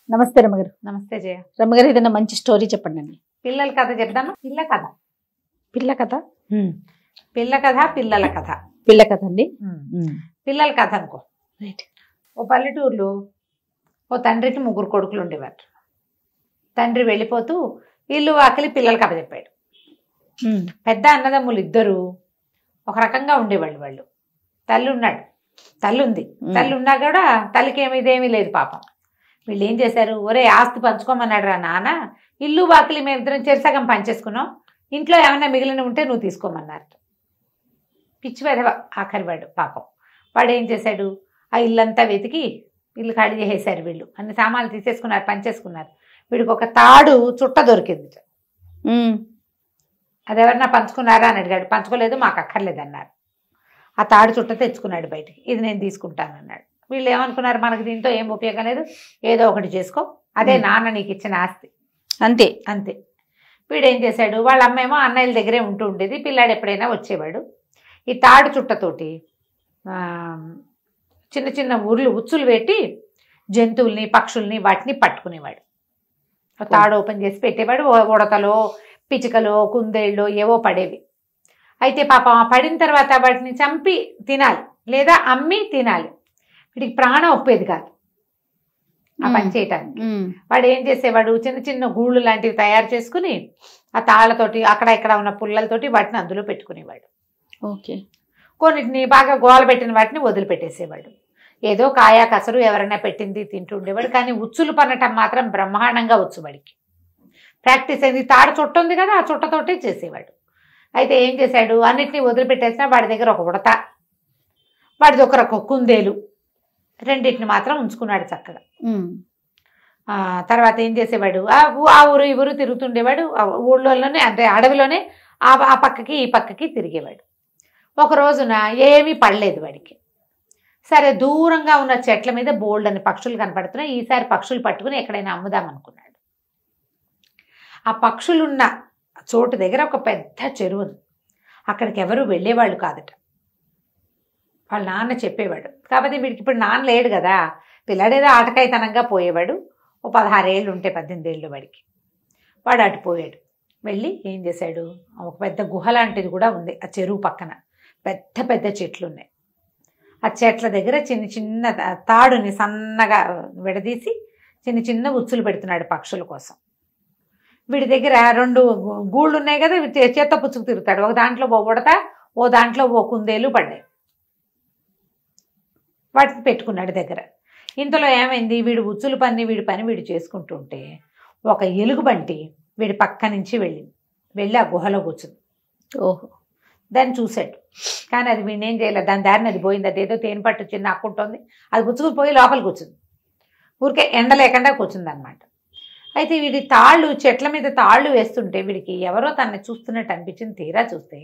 నమస్తే రమ్మగారు. నమస్తే జయ. రమ్మగారు, ఏదైనా మంచి స్టోరీ చెప్పండి. పిల్లల కథ చెప్దామా? పిల్ల కథ పిల్ల కథ పిల్లల కథ పిల్ల కథ అండి. పిల్లల కథ అనుకో. ఓ పల్లెటూరులో ఓ తండ్రికి 3 కొడుకులు ఉండేవారు. తండ్రి వెళ్ళిపోతూ ఇల్లు వాకిలి పిల్లలకి అప్పచెప్పాడు. పెద్ద అన్నదమ్ములు ఇద్దరు ఒక రకంగా ఉండేవాళ్ళు. వాళ్ళు తల్లి ఉన్నాడు, తల్లి ఉంది. తల్లి ఉన్నా కూడా తల్లికి ఇదేమీ లేదు పాపం. వీళ్ళు ఏం చేశారు, ఒరే ఆస్తి పంచుకోమన్నాడు రా నాన్న, ఇల్లు వాకిలి మేమిద్దరం చెరసగం పంచేసుకున్నాం, ఇంట్లో ఏమైనా మిగిలిన ఉంటే నువ్వు తీసుకోమన్నారు. పిచ్చి వెధవ ఆఖరివాడు పాపం. వాడు ఏం చేశాడు, ఆ ఇల్లంతా వెతికి ఇల్లు ఖాళీ చేసేశారు. వీళ్ళు అన్ని సామాన్లు తీసేసుకున్నారు, పంచేసుకున్నారు. వీడికి ఒక తాడు చుట్ట దొరికింది. అది ఎవరన్నా పంచుకున్నారా అని అడిగాడు. పంచుకోలేదు, మాకు అక్కర్లేదు అన్నారు. ఆ తాడు చుట్ట తెచ్చుకున్నాడు బయటికి. ఇది నేను తీసుకుంటానన్నాడు. వీళ్ళు ఏమనుకున్నారు, మనకి దీంతో ఏం ఉపయోగం లేదు, ఏదో ఒకటి చేసుకో, అదే నాన్న నీకు ఇచ్చిన ఆస్తి, అంతే అంతే. వీడేం చేశాడు, వాళ్ళ అమ్మేమో అన్నయ్యల దగ్గరే ఉంటూ ఉండేది. పిల్లాడు ఎప్పుడైనా వచ్చేవాడు. ఈ తాడు చుట్టతోటి చిన్న చిన్న ఉచ్చులు పెట్టి జంతువుల్ని పక్షుల్ని వాటిని పట్టుకునేవాడు. తాడు ఓపెన్ చేసి పెట్టేవాడు. ఉడతలో పిచ్చుకలో కుందేళ్ళో ఏవో పడేవి. అయితే పాపం పడిన తర్వాత వాటిని చంపి తినాలి లేదా అమ్మి తినాలి. వీడికి ప్రాణం ఒప్పేది కాదు ఆ పని చేయటానికి. వాడు ఏం చేసేవాడు, చిన్న చిన్న గూళ్ళు లాంటివి తయారు చేసుకుని ఆ తాళ్ళతోటి అక్కడ ఇక్కడ ఉన్న పుల్లలతోటి వాటిని అందులో పెట్టుకునేవాడు. ఓకే. కొన్నిటిని బాగా గోల పెట్టిన వాటిని వదిలిపెట్టేసేవాడు. ఏదో కాయా కసరు ఎవరైనా పెట్టింది తింటూ ఉండేవాడు. కానీ ఉచ్చులు పన్నటం మాత్రం బ్రహ్మాండంగా వచ్చు. వాడికి ప్రాక్టీస్ అయింది. తాడు చుట్ట ఉంది కదా, ఆ చుట్టతోటే చేసేవాడు. అయితే ఏం చేశాడు, అన్నిటినీ వదిలిపెట్టేసినా వాడి దగ్గర ఒక ఉడత, వాడి దగ్గర ఒక కుందేలు, రెండింటిని మాత్రం ఉంచుకున్నాడు చక్కగా. తర్వాత ఏం చేసేవాడు, ఆ ఊరు ఈ ఊరు తిరుగుతుండేవాడు. ఊళ్ళోనే అంటే అడవిలోనే ఆ పక్కకి ఈ పక్కకి తిరిగేవాడు. ఒక రోజున ఏమీ పడలేదు వాడికి. సరే, దూరంగా ఉన్న చెట్ల మీద బోల్డ్ అని పక్షులు కనపడుతున్నాయి. ఈసారి పక్షులు పట్టుకుని ఎక్కడైనా అమ్ముదాం అనుకున్నాడు. ఆ పక్షులున్న చోటు దగ్గర ఒక పెద్ద చెరువు ఉంది. అక్కడికి ఎవరు వెళ్ళేవాళ్ళు కాదట. వాళ్ళ నాన్న చెప్పేవాడు. కాకపోతే వీడికి ఇప్పుడు నాన్న లేడు కదా, పిల్లాడేదో ఆటకాయతనంగా పోయేవాడు. ఓ 16 ఏళ్ళు ఉంటే 18 ఏళ్ళు వాడికి. వాడు అటు పోయాడు. వెళ్ళి ఏం చేశాడు, ఒక పెద్ద గుహ లాంటిది కూడా ఉంది ఆ చెరువు పక్కన. పెద్ద పెద్ద చెట్లు ఉన్నాయి. ఆ చెట్ల దగ్గర చిన్న చిన్న తాడుని సన్నగా విడదీసి చిన్న చిన్న ఉచ్చులు పెడుతున్నాడు పక్షుల కోసం. వీడి దగ్గర 2 గూళ్ళు ఉన్నాయి కదా, చేత్తో పుచ్చుకు తిరుగుతాడు. ఒక దాంట్లో ఓ ఉడత, ఓ దాంట్లో ఓ కుందేలు పడ్డాయి. వాటిని పెట్టుకున్నాడు దగ్గర. ఇంతలో ఏమైంది, వీడు ఉచ్చులు పని వీడి పని వీడు చేసుకుంటుంటే ఒక ఎలుగుబంటి వీడి పక్క నుంచి వెళ్ళి ఆ గుహలో కూర్చుంది. ఓహో. దాన్ని చూశాడు. కానీ అది వీడిని ఏం చేయలేదు. దాని దారిని అది పోయింది. అదేదో తేనె పట్టు చిన్న నాక్కుంటుంది. అది పుచ్చుకుని పోయి లోపల కూర్చుంది. ఊరికే ఎండ లేకుండా కూర్చుంది అనమాట. అయితే వీడి తాళ్ళు, చెట్ల మీద తాళ్ళు వేస్తుంటే వీడికి ఎవరో తనని చూస్తున్నట్టు అనిపించింది. తీరా చూస్తే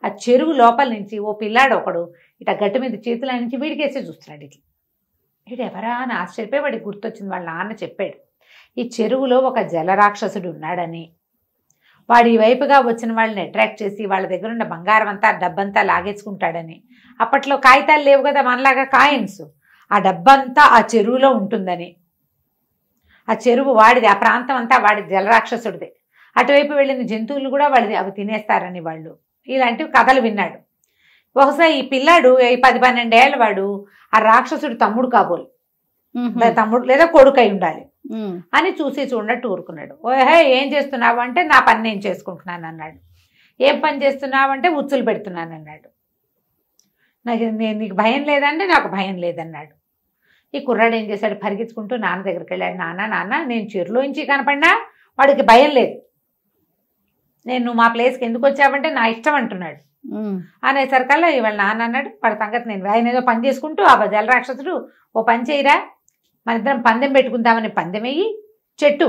ఆ చెరువు లోపల నుంచి ఓ పిల్లాడు ఒకడు ఇట్లా గట్టు మీద చేతుల నుంచి వీడికేసే చూస్తున్నాడు. వీడు ఎవరా అని ఆశ్చర్యపోయి వాడికి గుర్తొచ్చింది. వాళ్ళ నాన్న చెప్పాడు, ఈ చెరువులో ఒక జలరాక్షసుడు ఉన్నాడని, వాడి వైపుగా వచ్చిన వాళ్ళని అట్రాక్ట్ చేసి వాళ్ళ దగ్గర ఉన్న బంగారం అంతా డబ్బంతా లాగేసుకుంటాడని. అప్పట్లో కాగితాలు లేవు కదా మనలాగా, కాయిన్స్. ఆ డబ్బంతా ఆ చెరువులో ఉంటుందని, ఆ చెరువు వాడిది, ఆ ప్రాంతం అంతా వాడి జలరాక్షసుడిదే, అటువైపు వెళ్ళిన జంతువులు కూడా వాడిది, అవి తినేస్తారని వాళ్ళు ఇలాంటివి కథలు విన్నాడు. బహుశా ఈ పిల్లాడు 10-12 ఏళ్ళ వాడు ఆ రాక్షసుడు తమ్ముడు కాబోలు, తమ్ముడు లేదా కొడుకు అయి ఉండాలి అని చూసి చూడనట్టు ఊరుకున్నాడు. ఓహే, ఏం చేస్తున్నావు అంటే నా పని నేను చేసుకుంటున్నాను అన్నాడు. ఏం పని చేస్తున్నావు అంటే ఉచ్చులు పెడుతున్నాను అన్నాడు. నీకు భయం లేదంటే నాకు భయం లేదన్నాడు. ఈ కుర్రాడు ఏం చేశాడు, పరిగెత్తుకుంటూ నాన్న దగ్గరికి వెళ్ళాడు. నాన్న నేను చెరువులోంచి కనపడినా వాడికి భయం లేదు, నేను మా ప్లేస్కి ఎందుకు వచ్చావంటే నా ఇష్టం అంటున్నాడు. అనేసరికల్లా ఇవాళ నాన్న అన్నాడు, వాడి సంగతి నేను, ఆయన ఏదో పని చేసుకుంటూ ఆ జలరాక్షసుడు, ఓ పని చేయరా, మన ఇద్దరం పందెం పెట్టుకుందామని పందెం వెయ్యి, చెట్టు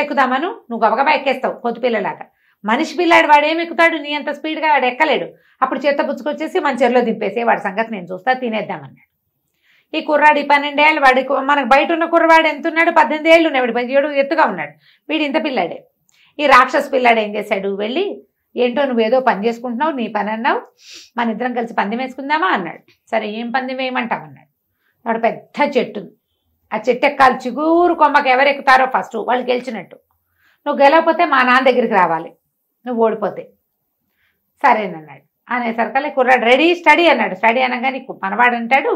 ఎక్కుదామను, నువ్వు గబగబా ఎక్కేస్తావు కొద్ది పిల్లలాగా. మనిషి పిల్లాడు వాడు ఏమి ఎక్కుతాడు, నీ అంత స్పీడ్గా వాడు ఎక్కలేడు. అప్పుడు చేత్త పుచ్చుకొచ్చేసి మన చెరులో దింపేసి వాడి సంగతి నేను చూస్తా, తినేద్దామన్నాడు. ఈ కుర్రాడు 12 ఏళ్ళు, వాడికి మనకు బయట ఉన్న కుర్రవాడు ఎంత ఉన్నాడు, 18 ఏళ్ళు ఉన్నాడు, 17 ఎత్తుగా ఉన్నాడు. వీడు ఇంత పిల్లాడే. ఈ రాక్షసు పిల్లాడు ఏం చేశాడు, వెళ్ళి ఏంటో నువ్వేదో పని చేసుకుంటున్నావు, నీ పని అన్నావు, మన ఇద్దరం కలిసి పందెం వేసుకుందామా అన్నాడు. సరే, ఏం పందెం వేయమంటావు అన్నాడు. వాడు పెద్ద చెట్టు, ఆ చెట్టు ఎక్కాలి, చిగురు కొమ్మకి ఎవరు ఎక్కుతారో ఫస్ట్ వాళ్ళు గెలిచినట్టు. నువ్వు గెలవకపోతే మా నాన్న దగ్గరికి రావాలి, నువ్వు ఓడిపోతే. సరేనన్నాడు. అనేసరికల్లా కుర్రాడు రెడీ స్టడీ అన్నాడు. స్టడీ అనగానే మనవాడు అంటాడు,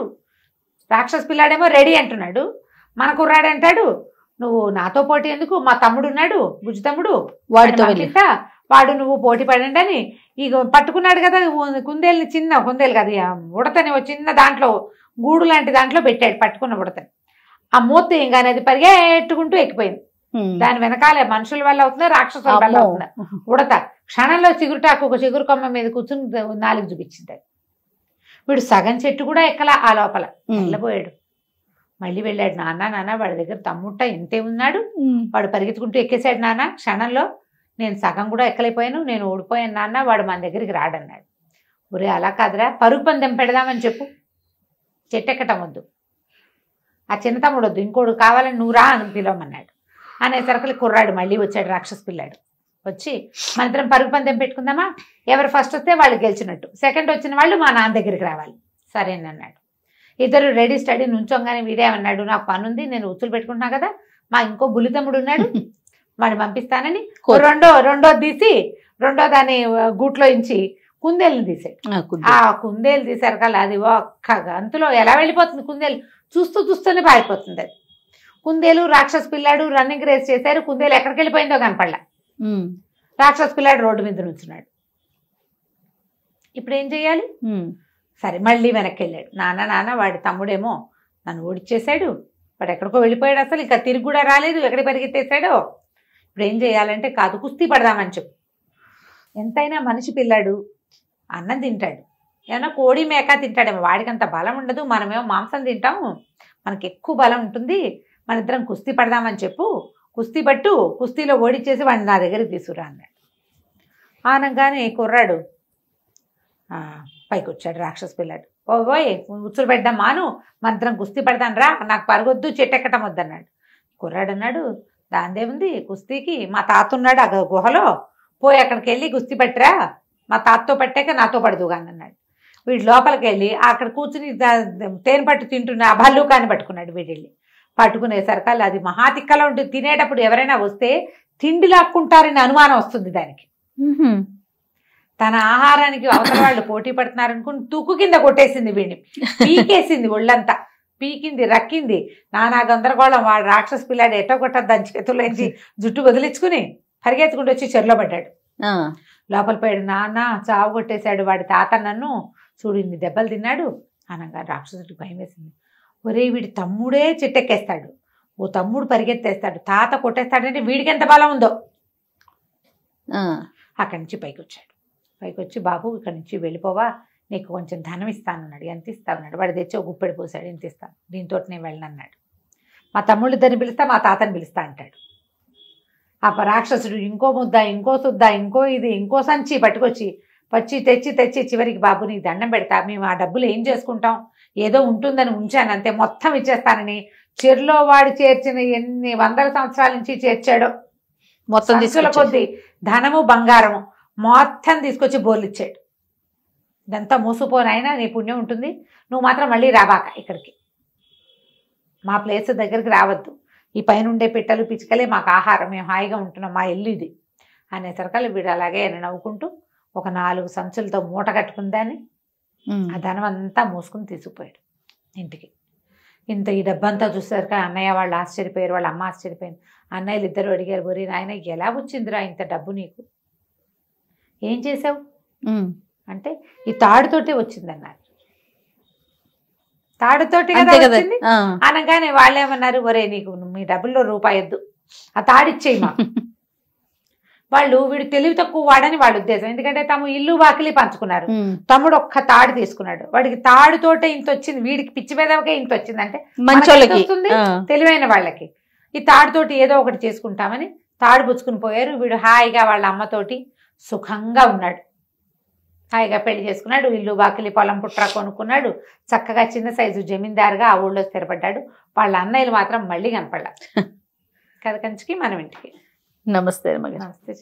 రాక్షస పిల్లాడేమో రెడీ అంటున్నాడు. మన కుర్రాడు అంటాడు, నువ్వు నాతో పోటీ ఎందుకు, మా తమ్ముడు ఉన్నాడు బుజ్జి తమ్ముడు, వాడితో వాడు నువ్వు పోటీ పడండి అని ఇక పట్టుకున్నాడు కదా కుందేలుని. చిన్న కుందేలు కదా, ఉడతని చిన్న దాంట్లో గూడు లాంటి దాంట్లో పెట్టాడు పట్టుకున్న ఉడతని. ఆ మూత ఏంగానే అది పరిగెట్టుకుంటూ ఎక్కిపోయింది. దాని వెనకాలే మనుషుల వల్ల అవుతుందా రాక్షసుల వల్ల అవుతుందా ఉడత క్షణంలో చిగురుటాకు ఒక చిగురు కొమ్మ మీద కూర్చుని 4 చూపించింది. వీడు సగం చెట్టు కూడా ఎక్కలా, ఆ లోపల వెళ్ళబోయాడు. మళ్ళీ వెళ్ళాడు. నాన్న వాడి దగ్గర తమ్ముట్ట ఎంతే ఉన్నాడు, వాడు పరిగెత్తుకుంటూ ఎక్కేశాడు నాన్న. క్షణంలో నేను సగం కూడా ఎక్కలేకపోయాను, నేను ఓడిపోయాను నాన్న, వాడు మన దగ్గరికి రాడన్నాడు. ఒరే అలా కాదురా, పరుగు పందెం పెడదామని చెప్పు, చెట్టు ఎక్కటం వద్దు, ఆ చిన్న తమ్ముడు వద్దు, ఇంకోడు కావాలని నువ్వు రా అని పిలవమన్నాడు. అనేసరికి కుర్రాడు మళ్ళీ వచ్చాడు, రాక్షస పిల్లాడు వచ్చి మన ఇద్దరం పరుగు పందెం పెట్టుకుందామా, ఎవరు ఫస్ట్ వస్తే వాళ్ళు గెలిచినట్టు, సెకండ్ వచ్చిన వాళ్ళు మా నాన్న దగ్గరికి రావాలి. సరేనన్నాడు. ఇద్దరు రెడీ స్టడీ నుంచోగానే వీడేమన్నాడు, నాకు పని ఉంది, నేను ఉచ్చులు పెట్టుకుంటున్నా కదా, మా ఇంకో బుల్లి తమ్ముడు ఉన్నాడు వాడిని పంపిస్తానని రెండో తీసి రెండో దాని గూట్లో ఇంచి కుందేలుని తీసాడు. ఆ కుందేలు తీసారు కదా, అది ఒక్క గంతులో ఎలా వెళ్ళిపోతుంది కుందేలు, చూస్తూనే పారిపోతుంది అది. కుందేలు రాక్షస పిల్లాడు రన్నింగ్ రేస్ చేశారు. కుందేలు ఎక్కడికి వెళ్ళిపోయిందో కనపడలా. రాక్షస పిల్లాడు రోడ్డు మీద నుంచున్నాడు. ఇప్పుడు ఏం చెయ్యాలి? సరే మళ్ళీ వెనక్కి వెళ్ళాడు. నాన్న వాడి తమ్ముడేమో నన్ను ఓడిచ్చేసాడు, వాడు ఎక్కడికో వెళ్ళిపోయాడు, అసలు ఇంకా తిరిగి కూడా రాలేదు, ఎక్కడికి పరిగెత్తేసాడో. ఇప్పుడు ఏం చేయాలంటే, కాదు కుస్తీ పడదామని చెప్పు. ఎంతైనా మనిషి పిల్లాడు అన్నం తింటాడు, ఏమన్నా కోడి మేక తింటాడేమో, వాడికి అంత బలం ఉండదు, మనమేమో మాంసం తింటాము, మనకి ఎక్కువ బలం ఉంటుంది, మన ఇద్దరం కుస్తీ పడదామని చెప్పు, కుస్తీ పట్టు, కుస్తీలో ఓడిచ్చేసి వాడిని నా దగ్గరికి తీసుకురా అన్నాడు. ఆనంగానే కుర్రాడు పైకి వచ్చాడు. రాక్షస పిల్లాడు ఓయ్ ఉచ్చులు పెడదాం మాను, మన ఇద్దరం కుస్తీ పడదాను రా, నాకు పరగొద్దు, చెట్టు ఎక్కటం వద్దన్నాడు. కుర్రాడు అన్నాడు, దాందేముంది కుస్తీకి, మా తాత ఉన్నాడు ఆ గుహలో, పోయి అక్కడికి వెళ్ళి కుస్తీ పట్టిరా, మా తాతతో పట్టాక నాతో పడదు కానీ అన్నాడు. వీడు లోపలికి వెళ్ళి అక్కడ కూర్చుని తేనె పట్టు తింటున్న ఆ భల్లూకాన్ని పట్టుకున్నాడు. వీడు వెళ్ళి పట్టుకునేసరికి అది మహాతిక్కలో ఉంటుంది, తినేటప్పుడు ఎవరైనా వస్తే తిండి లాక్కుంటారని అనుమానం వస్తుంది దానికి. తన ఆహారానికి అవతల వాళ్ళు పోటీ పడుతున్నారనుకుని తుక్కు కింద కొట్టేసింది, వీడిని పీకేసింది, ఒళ్ళంతా పీకింది, రక్కింది, నానా గందరగోళం. వాడు రాక్షస పిల్లాడు ఎట్టో కొట్టదు దాని చేతుల్లోంచి జుట్టు వదిలించుకుని పరిగెత్తుకుంటూ వచ్చి చెరులో పడ్డాడు. లోపల పోయాడు. నాన్న చావు కొట్టేశాడు వాడి తాత, నన్ను చూడు ఇన్ని దెబ్బలు తిన్నాడు అనగా రాక్షసుడికి భయం వేసింది. ఒరే వీడి తమ్ముడే చెట్టెక్కేస్తాడు, ఓ తమ్ముడు పరిగెత్తేస్తాడు, తాత కొట్టేస్తాడంటే వీడికి ఎంత బలం ఉందో. అక్కడి నుంచి పైకి వచ్చాడు. పైకి వచ్చి, బాబు ఇక్కడి నుంచి వెళ్ళిపోవా, నీకు కొంచెం ధనం ఇస్తానన్నాడు. ఎంత ఇస్తానన్నాడు. వాడు తెచ్చి ఒక గుప్పెడు పోసాడు. ఎంత ఇస్తాను, దీంతో నేను వెళ్ళనన్నాడు. మా తమ్ముళ్ళు ఇద్దరిని పిలుస్తా, మా తాతని పిలుస్తా అంటాడు. ఆ రాక్షసుడు ఇంకో ముద్ద, ఇంకో సుద్ద, ఇంకో ఇది, ఇంకో సంచి పట్టుకొచ్చి తెచ్చి చివరికి, బాబు నీకు దండం పెడతా, మేము ఆ డబ్బులు ఏం చేసుకుంటాం, ఏదో ఉంటుందని ఉంచాను అంతే, మొత్తం ఇచ్చేస్తానని చెరులో వాడు చేర్చిన ఎన్ని వందల సంవత్సరాల నుంచి చేర్చాడో మొత్తం తీసుకుల కొద్దీ ధనము బంగారము మొత్తం తీసుకొచ్చి బోర్లిచ్చాడు. ఇదంతా మూసుపోనైనా నీ పుణ్యం ఉంటుంది, నువ్వు మాత్రం మళ్ళీ రాబాక, ఇక్కడికి మా ప్లేస్ దగ్గరికి రావద్దు, ఈ పైన ఉండే పిట్టలు పిచ్చుకలే మాకు ఆహారం, మేము హాయిగా ఉంటున్నాం, మా ఇల్లు ఇది అనేసరికల్లా వీడు అలాగే నవ్వుకుంటూ ఒక 4 సంచులతో మూట కట్టుకుని దాన్ని ఆ ధనం అంతా మూసుకుని తీసుకుపోయాడు ఇంటికి. ఈ డబ్బంతా చూసారుక అన్నయ్య వాళ్ళు ఆశ్చర్యపోయారు, వాళ్ళ అమ్మ ఆశ్చర్యపోయింది. అన్నయ్యలు ఇద్దరు అడిగారు, బొరి నాయన ఎలా వచ్చిందిరా ఇంత డబ్బు నీకు, ఏం చేసావు అంటే ఈ తాడుతోటే వచ్చిందన్నారు. తాడుతోటి కదా వచ్చింది అనగానే వాళ్ళు ఏమన్నారు, ఒరే నీకు మీ డబ్బుల్లో రూపాయి వద్దు, ఆ తాడిచ్చేయి మాకు. వాళ్ళు వీడు తెలివి తక్కువ వాడని వాళ్ళ ఉద్దేశం, ఎందుకంటే తమ ఇల్లు వాకిలి పంచుకున్నారు. తమ్ముడు ఒక్క తాడు తీసుకున్నాడు, వాడికి తాడుతోటే ఇంత వచ్చింది, వీడికి పిచ్చి పేదవకే ఇంత వచ్చిందంటే వస్తుంది తెలివైన వాళ్ళకి. ఈ తాడుతోటి ఏదో ఒకటి చేసుకుంటామని తాడు పుచ్చుకుని పోయారు. వీడు హాయిగా వాళ్ళ అమ్మతోటి సుఖంగా ఉన్నాడు, హాయిగా పెళ్లి చేసుకున్నాడు, ఇల్లు వాకిలి పొలం పుట్ర కొనుక్కున్నాడు, చక్కగా చిన్న సైజు జమీందారుగా ఆ ఊళ్ళో స్థిరపడ్డాడు. వాళ్ళ అన్నయ్యలు మాత్రం మళ్ళీ కనపడ్డా. కథ కంచికి మనం ఇంటికి. నమస్తే. నమస్తే.